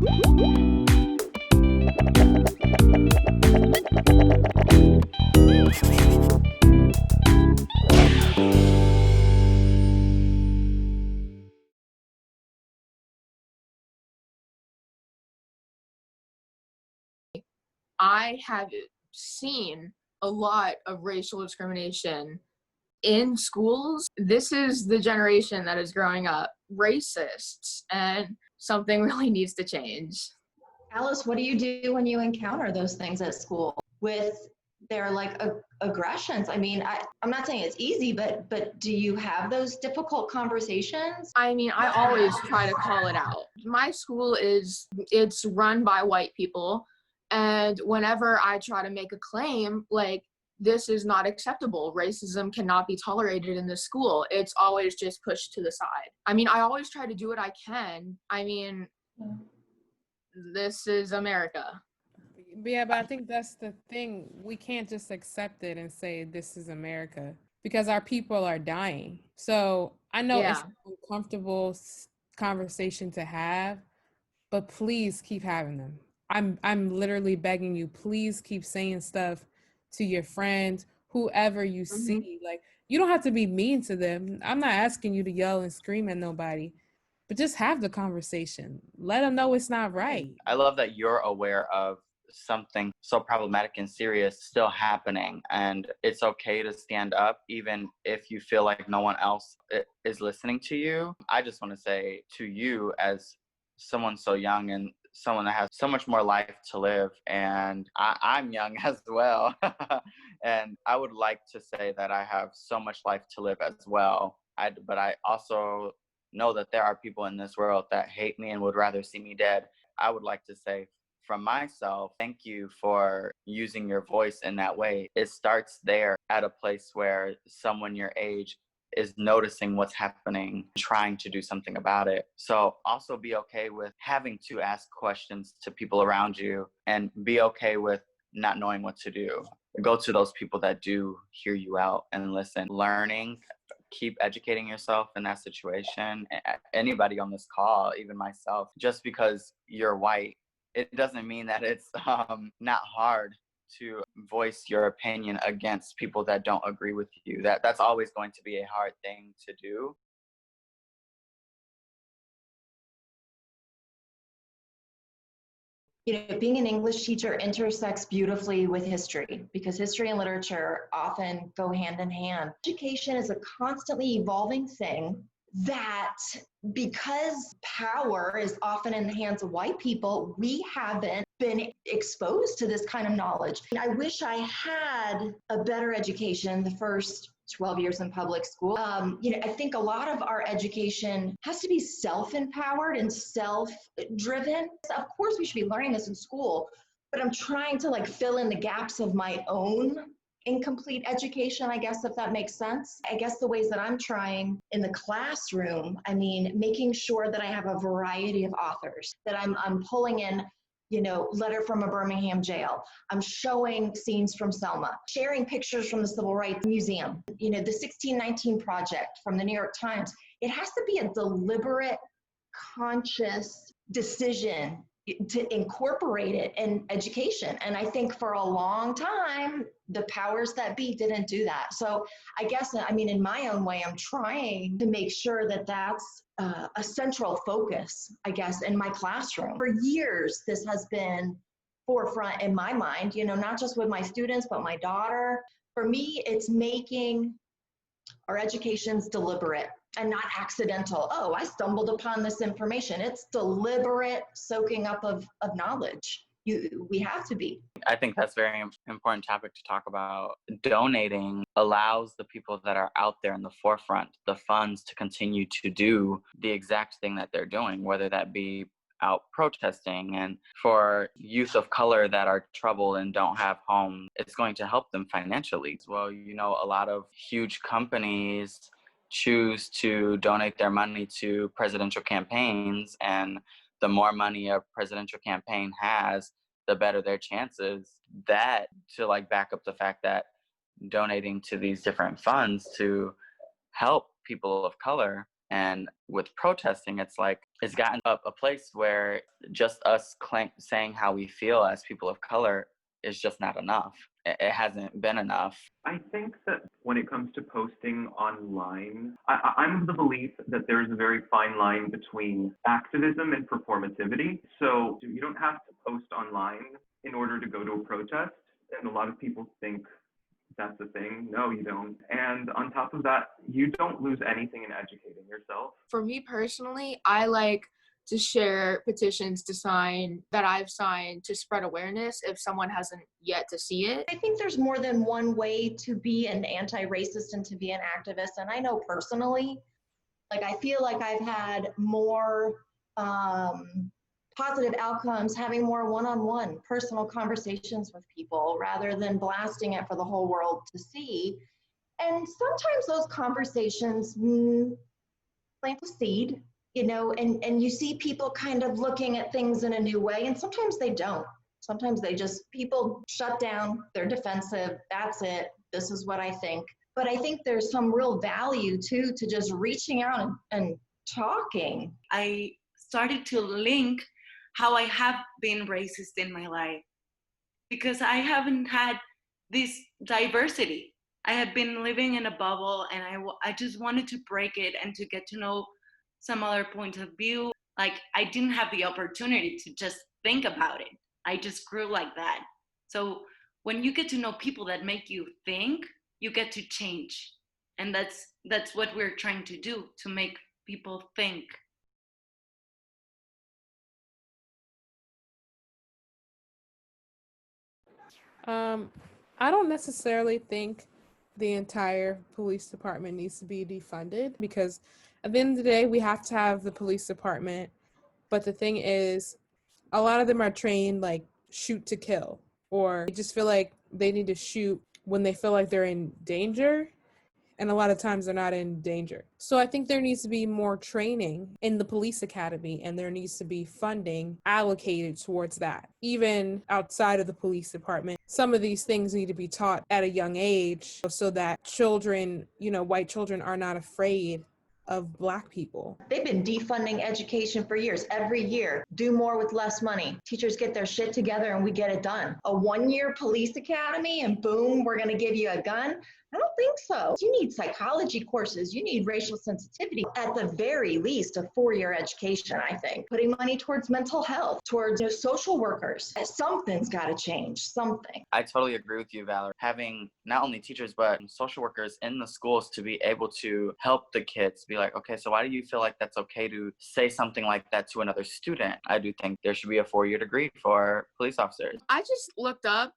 I have seen a lot of racial discrimination in schools. This is the generation that is growing up racists, and something really needs to change. Alice, what do you do when you encounter those things at school with their aggressions? I mean, I'm not saying it's easy, but do you have those difficult conversations? I mean, I always try to call it out. My school it's run by white people, and whenever I try to make a claim like this is not acceptable, racism cannot be tolerated in this school, it's always just pushed to the side. I mean, I always try to do what I can. I mean, this is America. Yeah, but I think that's the thing. We can't just accept it and say this is America because our people are dying. So I know it's an uncomfortable conversation to have, but please keep having them. I'm literally begging you, please keep saying stuff to your friends, whoever you see. Like, you don't have to be mean to them. I'm not asking you to yell and scream at nobody, but just have the conversation. Let them know it's not right. I love that you're aware of something so problematic and serious still happening, and it's okay to stand up even if you feel like no one else is listening to you. I just want to say to you, as someone so young and someone that has so much more life to live, and I'm young as well, and I would like to say that I have so much life to live as well. But I also know that there are people in this world that hate me and would rather see me dead. I would like to say from myself, thank you for using your voice in that way. It starts there at a place where someone your age is noticing what's happening, trying to do something about it. So also be okay with having to ask questions to people around you, and be okay with not knowing what to do. Go to those people that do hear you out and listen. Learning, keep educating yourself in that situation. Anybody on this call, even myself, just because you're white, it doesn't mean that it's not hard to voice your opinion against people that don't agree with you. That's always going to be a hard thing to do. You know, being an English teacher intersects beautifully with history, because history and literature often go hand in hand. Education is a constantly evolving thing that, because power is often in the hands of white people, we haven't been exposed to this kind of knowledge. I wish I had a better education the first 12 years in public school. You know, I think a lot of our education has to be self-empowered and self-driven. Of course, we should be learning this in school, but I'm trying to fill in the gaps of my own incomplete education, I guess, if that makes sense. I guess the ways that I'm trying in the classroom, I mean, making sure that I have a variety of authors, that I'm pulling in, you know, Letter from a Birmingham Jail. I'm showing scenes from Selma, sharing pictures from the Civil Rights Museum, you know, the 1619 Project from the New York Times. It has to be a deliberate, conscious decision to incorporate it in education. And I think for a long time, the powers that be didn't do that. So I guess, I mean, in my own way, I'm trying to make sure that that's a central focus, I guess, in my classroom. For years, this has been forefront in my mind, you know, not just with my students, but my daughter. For me, it's making our education's deliberate and not accidental. Oh, I stumbled upon this information. It's deliberate soaking up of knowledge. We have to be. I think that's a very important topic to talk about. Donating allows the people that are out there in the forefront the funds to continue to do the exact thing that they're doing, whether that be out protesting. And for youth of color that are troubled and don't have homes, it's going to help them financially. Well, you know, a lot of huge companies choose to donate their money to presidential campaigns, and the more money a presidential campaign has, the better their chances. That to back up the fact that donating to these different funds to help people of color, and with protesting, it's like it's gotten up a place where just us saying how we feel as people of color is just not enough. It hasn't been enough. I think that when it comes to posting online, I'm of the belief that there's a very fine line between activism and performativity. So you don't have to post online in order to go to a protest. And a lot of people think that's the thing. No, you don't. And on top of that, you don't lose anything in educating yourself. For me personally, I like to share petitions that I've signed to spread awareness if someone hasn't yet to see it. I think there's more than one way to be an anti-racist and to be an activist. And I know personally, like I feel like I've had more positive outcomes having more one-on-one personal conversations with people rather than blasting it for the whole world to see. And sometimes those conversations plant a seed, you know, and you see people kind of looking at things in a new way, and sometimes they don't. Sometimes people shut down, they're defensive, that's it, this is what I think. But I think there's some real value too to just reaching out and talking. I started to link how I have been racist in my life because I haven't had this diversity. I had been living in a bubble, and I just wanted to break it and to get to know some other points of view. Like I didn't have the opportunity to just think about it. I just grew like that. So when you get to know people that make you think, you get to change. And that's what we're trying to do, to make people think. I don't necessarily think the entire police department needs to be defunded, because at the end of the day, we have to have the police department. But the thing is, a lot of them are trained like shoot to kill, or they just feel like they need to shoot when they feel like they're in danger. And a lot of times they're not in danger. So I think there needs to be more training in the police academy, and there needs to be funding allocated towards that. Even outside of the police department, some of these things need to be taught at a young age so that children, white children, are not afraid of Black people. They've been defunding education for years. Every year, do more with less money. Teachers get their shit together and we get it done. A 1-year police academy and boom, we're gonna give you a gun? I don't think so. You need psychology courses. You need racial sensitivity. At the very least, a 4-year education, I think. Putting money towards mental health, towards social workers. Something's gotta change, something. I totally agree with you, Valerie. Having not only teachers, but social workers in the schools to be able to help the kids be like, okay, so why do you feel like that's okay to say something like that to another student? I do think there should be a 4-year degree for police officers. I just looked up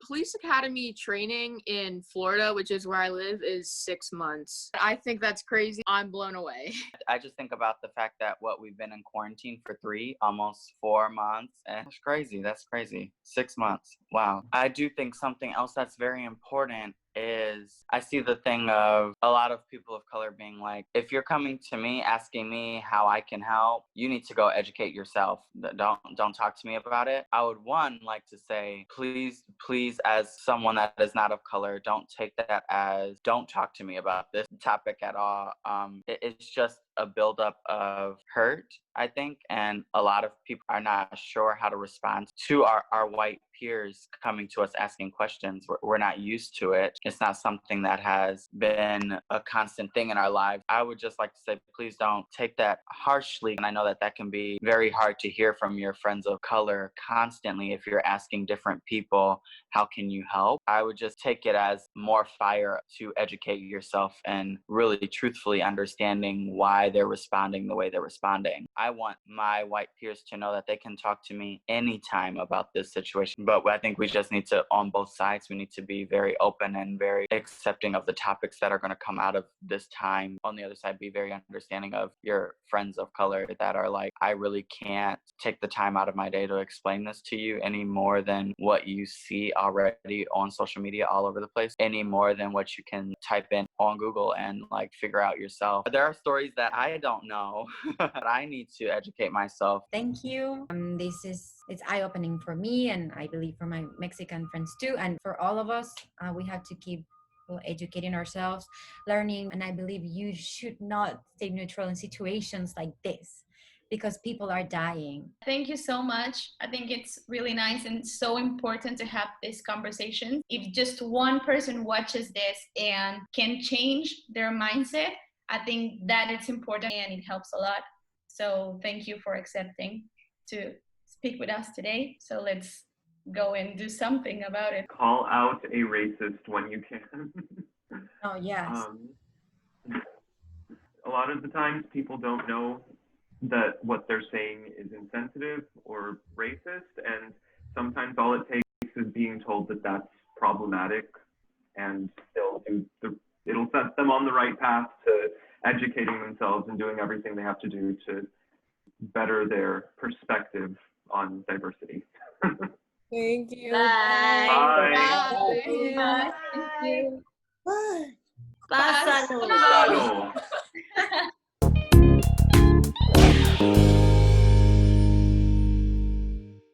police academy training in Florida, which is where I live, is 6 months. I think that's crazy. I'm blown away. I just think about the fact that we've been in quarantine for 3, almost 4 months. And it's crazy. That's crazy. 6 months. Wow. I do think something else that's very important is I see the thing of a lot of people of color being like, if you're coming to me asking me how I can help, you need to go educate yourself. Don't talk to me about it. I would like to say, please, as someone that is not of color, don't take that as don't talk to me about this topic at all. It's just a buildup of hurt, I think, and a lot of people are not sure how to respond to our white peers coming to us asking questions. We're not used to it. It's not something that has been a constant thing in our lives. I would just like to say, please don't take that harshly. And I know that can be very hard to hear from your friends of color constantly if you're asking different people, how can you help? I would just take it as more fire to educate yourself and really truthfully understanding why they're responding the way they're responding. I want my white peers to know that they can talk to me anytime about this situation. But I think we just need to, on both sides, we need to be very open and very accepting of the topics that are going to come out of this time. On the other side, be very understanding of your friends of color that are like, I really can't take the time out of my day to explain this to you any more than what you see already on social media all over the place, any more than what you can type in on Google and figure out yourself. There are stories that I don't know, but I need to educate myself. Thank you. It's eye-opening for me, and I believe for my Mexican friends too, and for all of us. We have to keep people, educating ourselves, learning. And I believe you should not stay neutral in situations like this because people are dying. Thank you so much. I think it's really nice and so important to have this conversation. If just one person watches this and can change their mindset, I think that it's important and it helps a lot. So thank you for accepting to speak with us today. So let's go and do something about it. Call out a racist when you can. Oh, yes. A lot of the times people don't know that what they're saying is insensitive or racist, and sometimes all it takes is being told that that's problematic, and it'll set them on the right path to educating themselves and doing everything they have to do to better their perspective on diversity. Thank you. Bye. Bye. Thank you. Pásalo. Pásalo.